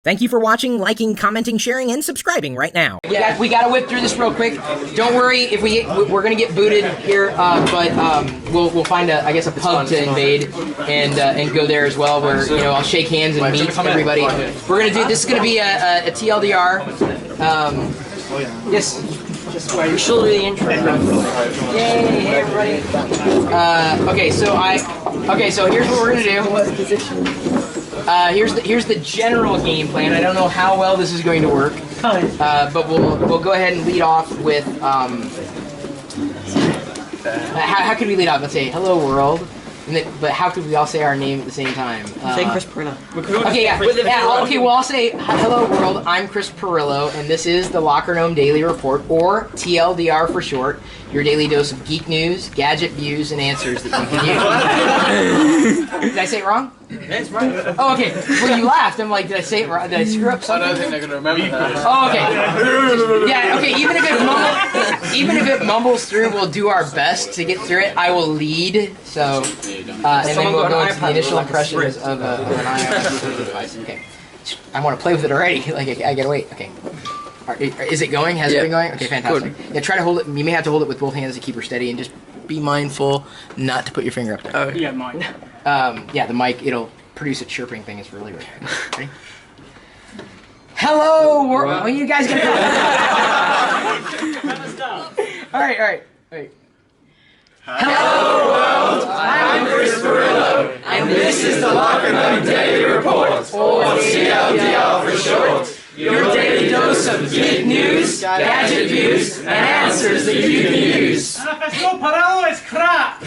Thank you for watching, liking, commenting, sharing, and subscribing right now. Yeah, we gotta whip through this real quick. Don't worry if we're gonna get booted here, but we'll find a pub to invade and go there as well. Where I'll shake hands and meet everybody. We're gonna do this is gonna be a TLDR. Yes. You should do the intro. Yay! Hey everybody. So here's what we're gonna do. Here's the general game plan. I don't know how well this is going to work, but we'll go ahead and lead off with how could we lead off? Let's say hello world, but how could we all say our name at the same time? Say Chris Pirillo. Okay, okay. Well, I'll say hello world. I'm Chris Pirillo, and this is the Locker Gnome Daily Report, or TLDR for short. Your daily dose of geek news, gadget views, and answers that you can use. Did I say it wrong? That's right. Oh, okay. Well, you laughed. I'm like, did I say it wrong? Did I screw up something? I don't think they're gonna remember that. Oh, okay. Yeah, okay. Even if it mumbles through, we'll do our best to get through it. I will lead. So, and then we'll go into the initial impressions of an iOS device. Okay. I want to play with it already. Like, I gotta wait. Okay. Is it going? Has it been going? Okay, fantastic. Good. Yeah, try to hold it. You may have to hold it with both hands to keep her steady, and just be mindful not to put your finger up there. Oh, yeah, mine. Yeah, the mic, it'll produce a chirping thing. It's really weird. Ready? Hello, world. Oh, you guys get All right. Hello, world. I'm Chris Pirillo, and this is the Locker Gnome Daily Report, or TLDR for short. Your daily dose of geek news, gadget views, and answers that you can use. Pirillo is crap!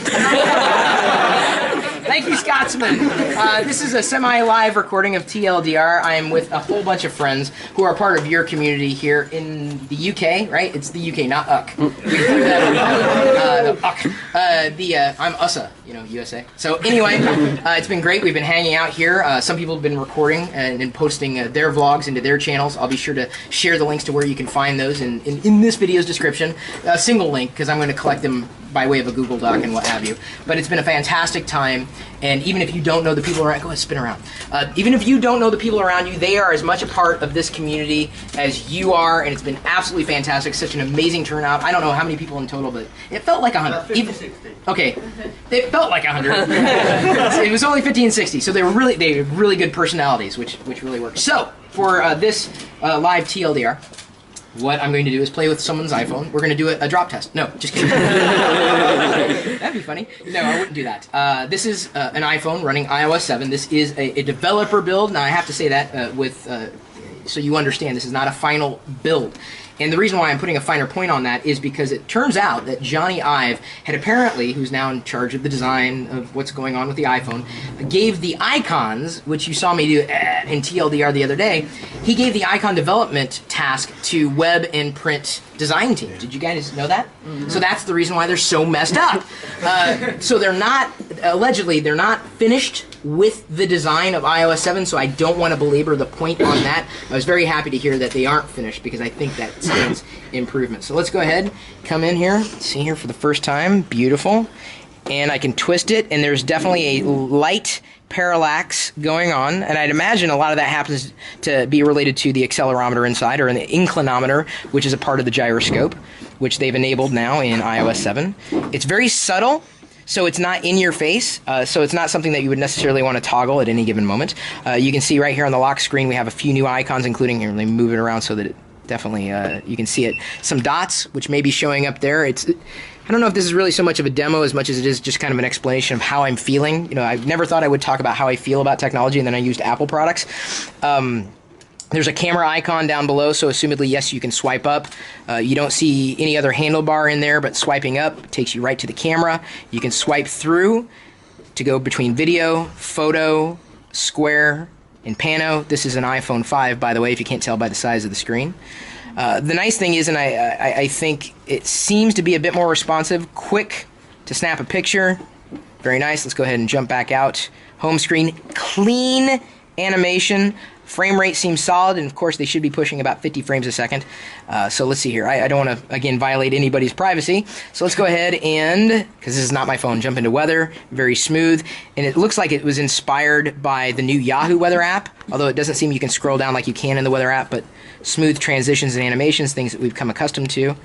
Thank you, Scotsman. This is a semi-live recording of TLDR. I am with a whole bunch of friends who are part of your community here in the UK, right? It's the UK, not UK. We threw that I'm USA, USA. So anyway, it's been great. We've been hanging out here. Some people have been recording and posting their vlogs into their channels. I'll be sure to share the links to where you can find those in this video's description. A single link, because I'm going to collect them by way of a Google Doc and what have you. But it's been a fantastic time, and even if you don't know the people around, go ahead, spin around. Even if you don't know the people around you, they are as much a part of this community as you are, and it's been absolutely fantastic. Such an amazing turnout. I don't know how many people in total, but it felt like 100. 50, 60. Okay, it felt like 100. It was only 50 and 60, so they had really good personalities, which really worked. So for this live TLDR, what I'm going to do is play with someone's iPhone. We're going to do a drop test. No, just kidding. That'd be funny. No, I wouldn't do that. This is an iPhone running iOS 7. This is a developer build. Now, I have to say that so you understand, this is not a final build. And the reason why I'm putting a finer point on that is because it turns out that Johnny Ive had apparently, who's now in charge of the design of what's going on with the iPhone, gave the icons, which you saw me do in TLDR the other day, he gave the icon development task to web and print design teams. Did you guys know that? Mm-hmm. So that's the reason why they're so messed up. So they're not, allegedly, they're not finished with the design of iOS 7, so I don't want to belabor the point on that. I was very happy to hear that they aren't finished, because I think that stands improvement. So let's go ahead, come in here, see here for the first time, beautiful. And I can twist it, and there's definitely a light parallax going on, and I'd imagine a lot of that happens to be related to the accelerometer inside, or the inclinometer, which is a part of the gyroscope, which they've enabled now in iOS 7. It's very subtle, so it's not in your face, so it's not something that you would necessarily want to toggle at any given moment. You can see right here on the lock screen we have a few new icons, including, here, let me move it around so that it definitely, you can see it. Some dots, which may be showing up there. I don't know if this is really so much of a demo as much as it is just kind of an explanation of how I'm feeling. I've never thought I would talk about how I feel about technology, and then I used Apple products. There's a camera icon down below, so assumedly, yes, you can swipe up. You don't see any other handlebar in there, but swiping up takes you right to the camera. You can swipe through to go between video, photo, square, and pano. This is an iPhone 5, by the way, if you can't tell by the size of the screen. The nice thing is, and I think it seems to be a bit more responsive, quick to snap a picture. Very nice. Let's go ahead and jump back out. Home screen, clean animation. Frame rate seems solid, and of course they should be pushing about 50 frames a second. So let's see here. I don't want to, again, violate anybody's privacy. So let's go ahead and, because this is not my phone, jump into weather. Very smooth. And it looks like it was inspired by the new Yahoo weather app, although it doesn't seem you can scroll down like you can in the weather app, but smooth transitions and animations, things that we've come accustomed to.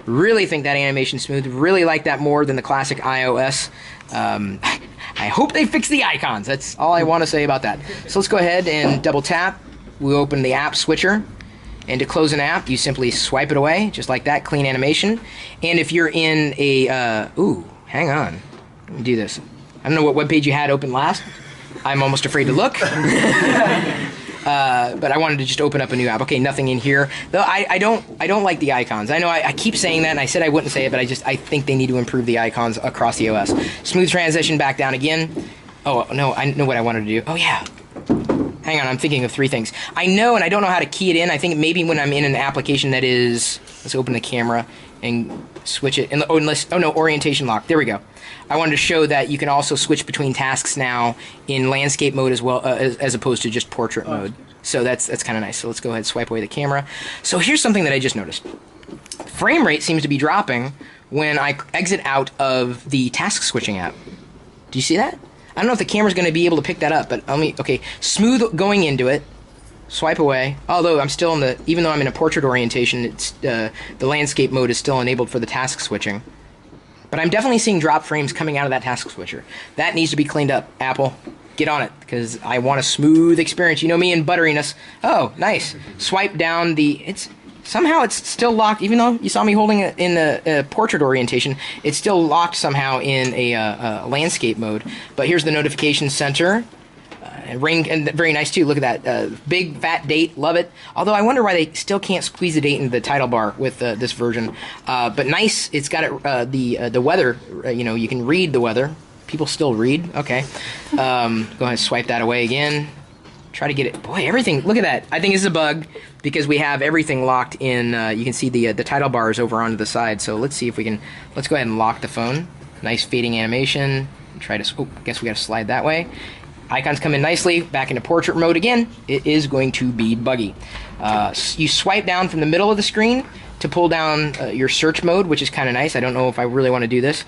Really think that animation's smooth. Really like that more than the classic iOS. I hope they fix the icons. That's all I want to say about that. So let's go ahead and double tap. We'll open the app switcher. And to close an app, you simply swipe it away, just like that, clean animation. And if you're in a, ooh, hang on. Let me do this. I don't know what webpage you had open last. I'm almost afraid to look. But I wanted to just open up a new app. Okay, nothing in here. Though I don't like the icons. I know I keep saying that, and I said I wouldn't say it, but I think they need to improve the icons across the OS. Smooth transition back down again. Oh, no, I know what I wanted to do. Oh, yeah. Hang on, I'm thinking of three things. I know, and I don't know how to key it in. I think maybe when I'm in an application that is... Let's open the camera and switch it. And, oh no, orientation lock. There we go. I wanted to show that you can also switch between tasks now in landscape mode as well, as opposed to just portrait mode. So that's kind of nice. So let's go ahead and swipe away the camera. So here's something that I just noticed. Frame rate seems to be dropping when I exit out of the task switching app. Do you see that? I don't know if the camera's going to be able to pick that up, but okay, smooth going into it. Swipe away. Although I'm still in the, even though I'm in a portrait orientation, it's the landscape mode is still enabled for the task switching. But I'm definitely seeing drop frames coming out of that task switcher. That needs to be cleaned up. Apple, get on it, because I want a smooth experience. You know me and butteriness. Oh, nice. Swipe down the, somehow it's still locked, even though you saw me holding it in the portrait orientation, it's still locked somehow in a landscape mode. But here's the notification center. And very nice too. Look at that big fat date. Love it. Although I wonder why they still can't squeeze the date into the title bar with this version. But nice. It's got the weather. You know, you can read the weather. People still read. Okay. Go ahead and swipe that away again. Try to get it. Boy, everything. Look at that. I think this is a bug because we have everything locked in. You can see the title bars over onto the side. So let's see if we can. Let's go ahead and lock the phone. Nice fading animation. Try to. Oh, guess we got to slide that way. Icons come in nicely, back into portrait mode again. It is going to be buggy. You swipe down from the middle of the screen to pull down your search mode, which is kind of nice. I don't know if I really want to do this,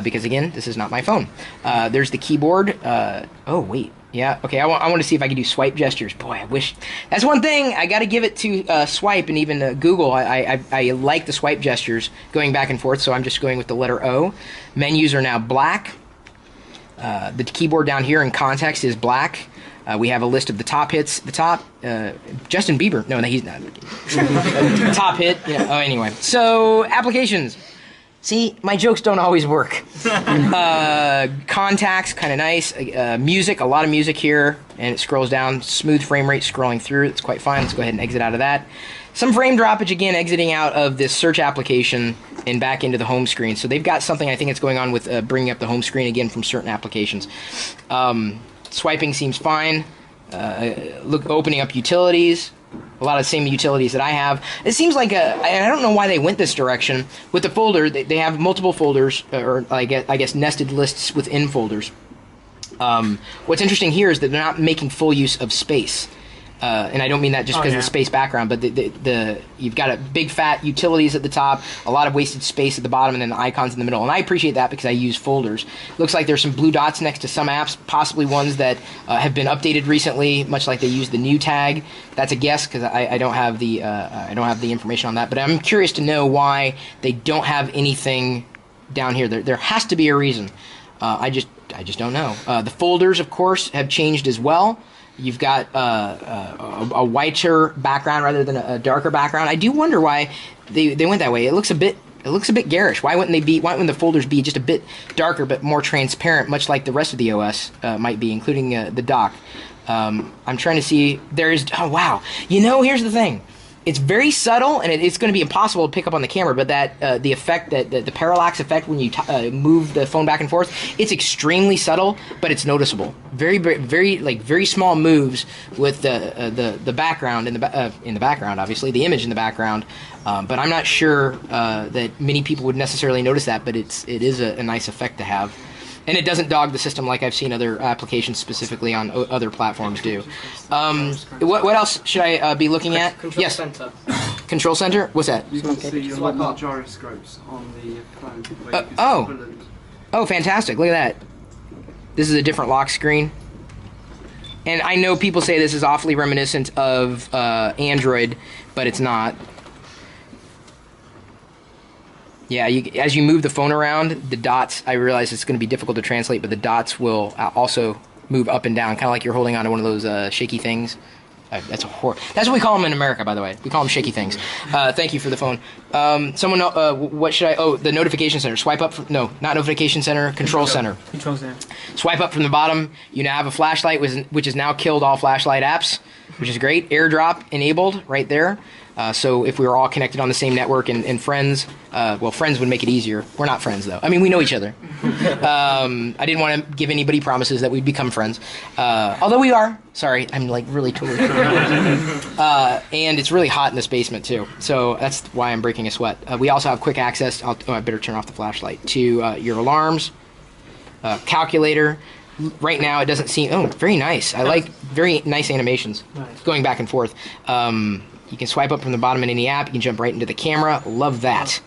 because again, this is not my phone. There's the keyboard. Oh, wait. Yeah, okay, I want to see if I can do swipe gestures. Boy, I wish. That's one thing, I got to give it to Swipe and even Google. I like the swipe gestures going back and forth, so I'm just going with the letter O. Menus are now black. The keyboard down here in context is black. We have a list of the top hits. The top, Justin Bieber. No, he's not. Top hit. You know, oh, anyway. So, applications. See, my jokes don't always work. Contacts, kind of nice. Music, a lot of music here. And it scrolls down. Smooth frame rate scrolling through. It's quite fine. Let's go ahead and exit out of that. Some frame droppage, again, exiting out of this search application and back into the home screen. So they've got something, I think it's going on with bringing up the home screen again from certain applications. Swiping seems fine. Opening up utilities. A lot of the same utilities that I have. It seems like, I don't know why they went this direction. With the folder, they have multiple folders, or I guess nested lists within folders. What's interesting here is that they're not making full use of space. And I don't mean that just because of the space background, but you've got a big fat utilities at the top, a lot of wasted space at the bottom, and then the icons in the middle. And I appreciate that because I use folders. Looks like there's some blue dots next to some apps, possibly ones that have been updated recently, much like they use the new tag. That's a guess because I don't have the information on that. But I'm curious to know why they don't have anything down here. There has to be a reason. I just don't know. The folders, of course, have changed as well. You've got a whiter background rather than a darker background. I do wonder why they went that way. It looks a bit garish. Why wouldn't the folders be just a bit darker but more transparent, much like the rest of the OS might be, including the dock? I'm trying to see. Oh wow. You know, here's the thing. It's very subtle, and it's going to be impossible to pick up on the camera, but that the effect, the parallax effect when you move the phone back and forth, it's extremely subtle, but it's noticeable. Very small moves with the background in the background, obviously, the image in the background, but I'm not sure that many people would necessarily notice that, but it is a nice effect to have. And it doesn't dog the system like I've seen other applications specifically on other platforms do. What else should I be looking at? Control Yes. center. Control center? What's that? You can see a lot more gyroscopes on the phone. Where you can oh. see buttons. Oh, fantastic. Look at that. This is a different lock screen. And I know people say this is awfully reminiscent of Android, but it's not. Yeah, as you move the phone around, the dots, I realize it's going to be difficult to translate, but the dots will also move up and down, kind of like you're holding onto one of those shaky things. That's what we call them in America, by the way. We call them shaky things. Thank you for the phone. Someone, what should I? Oh, the notification center. Swipe up. No, not notification center. Control center. Control center. Swipe up from the bottom. You now have a flashlight, which has now killed all flashlight apps, which is great. Airdrop enabled right there. So if we were all connected on the same network and friends, well, friends would make it easier. We're not friends, though. I mean, we know each other. I didn't want to give anybody promises that we'd become friends. Although we are. Sorry, I'm like really totally and it's really hot in this basement, too. So that's why I'm breaking a sweat. We also have quick access. I better turn off the flashlight. To your alarms, calculator. Right now, it doesn't seem... Oh, very nice. I like very nice animations. Nice. Going back and forth. You can swipe up from the bottom in any app. You can jump right into the camera. Love that.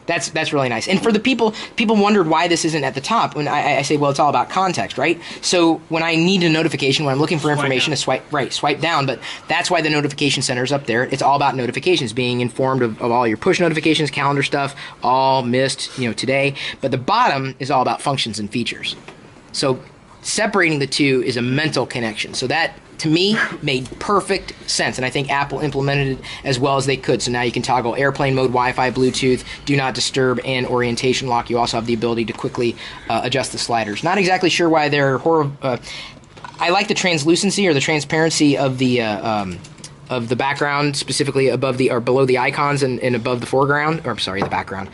That's really nice. And for the people wondered why this isn't at the top. When I say, well, it's all about context, right? So when I need a notification, when I'm looking for information, to swipe down. But that's why the notification center is up there. It's all about notifications, being informed of all your push notifications, calendar stuff, all missed, today. But the bottom is all about functions and features. So separating the two is a mental connection. So that, to me, made perfect sense, and I think Apple implemented it as well as they could. So now you can toggle airplane mode, Wi-Fi, Bluetooth, do not disturb, and orientation lock. You also have the ability to quickly adjust the sliders. Not exactly sure why they're I like the translucency or the transparency of the background, specifically above or below the icons and above the foreground, or sorry, the background.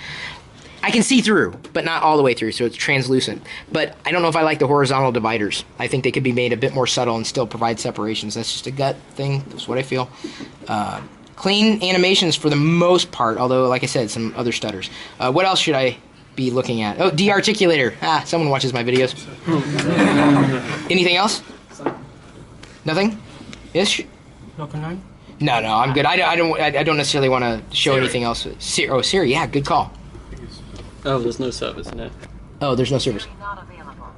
I can see through, but not all the way through, so it's translucent. But I don't know if I like the horizontal dividers. I think they could be made a bit more subtle and still provide separations. That's just a gut thing. That's what I feel. Clean animations for the most part, although, like I said, some other stutters. What else should I be looking at? Oh, de-articulator. Someone watches my videos. Anything else? Nothing? Ish? Nothing. No, I'm good. I don't necessarily want to show anything else. Siri, yeah, good call. Oh, there's no service in it. Oh, there's no service. Not available.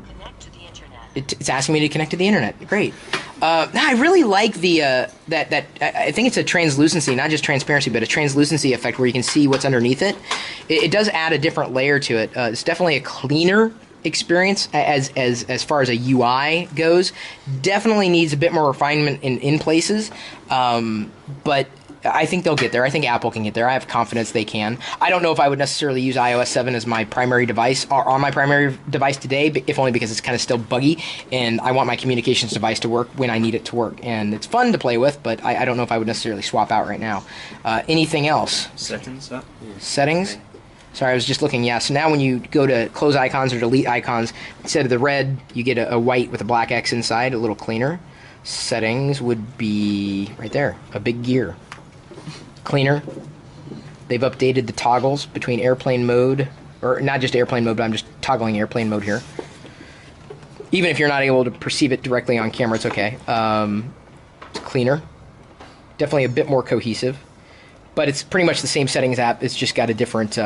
Connect to the internet. It's asking me to connect to the internet. Great. I really like the I think it's a translucency, not just transparency, but a translucency effect where you can see what's underneath it. It does add a different layer to it. It's definitely a cleaner experience as far as a UI goes. Definitely needs a bit more refinement in places, but I think they'll get there. I think Apple can get there. I have confidence they can. I don't know if I would necessarily use iOS 7 as my primary device or on my primary device today, if only because it's kind of still buggy, and I want my communications device to work when I need it to work. And it's fun to play with, but I don't know if I would necessarily swap out right now. Anything else? Settings up. Settings? Sorry, I was just looking. Yeah, so now when you go to close icons or delete icons, instead of the red, you get a white with a black X inside, a little cleaner. Settings would be right there, a big gear. Cleaner. They've updated the toggles between airplane mode, or not just airplane mode, but I'm just toggling airplane mode here. Even if you're not able to perceive it directly on camera, it's okay. It's cleaner. Definitely a bit more cohesive. But it's pretty much the same settings app. It's just got a different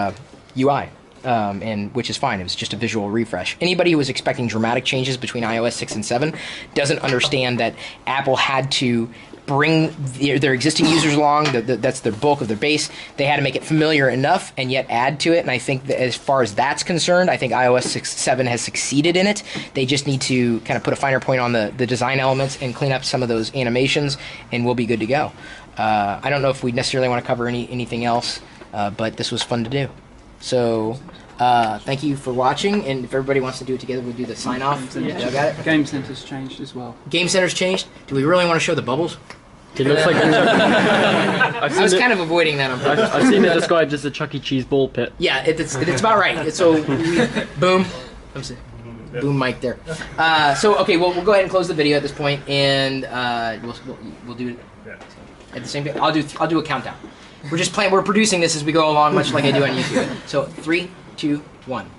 UI, and which is fine. It was just a visual refresh. Anybody who was expecting dramatic changes between iOS 6 and 7 doesn't understand that Apple had to bring their existing users along. That's their bulk of their base. They had to make it familiar enough and yet add to it. And I think that as far as that's concerned, I think iOS 7 has succeeded in it. They just need to kind of put a finer point on the design elements and clean up some of those animations, and we'll be good to go. I don't know if we necessarily want to cover anything else, but this was fun to do. So thank you for watching, and if everybody wants to do it together, we'll do the sign off. Yeah. Got it? Game Center's changed as well. Game Center's changed? Do we really want to show the bubbles? It looks like I was kind of avoiding that on purpose. I've seen it described as a Chuck E. Cheese ball pit. Yeah, it's about right. Boom. Boom mic there. So okay, well we'll go ahead and close the video at this point, and we'll do it at the same time. I'll do a countdown. We're just playing. We're producing this as we go along, much like I do on YouTube. So 3, 2, 1.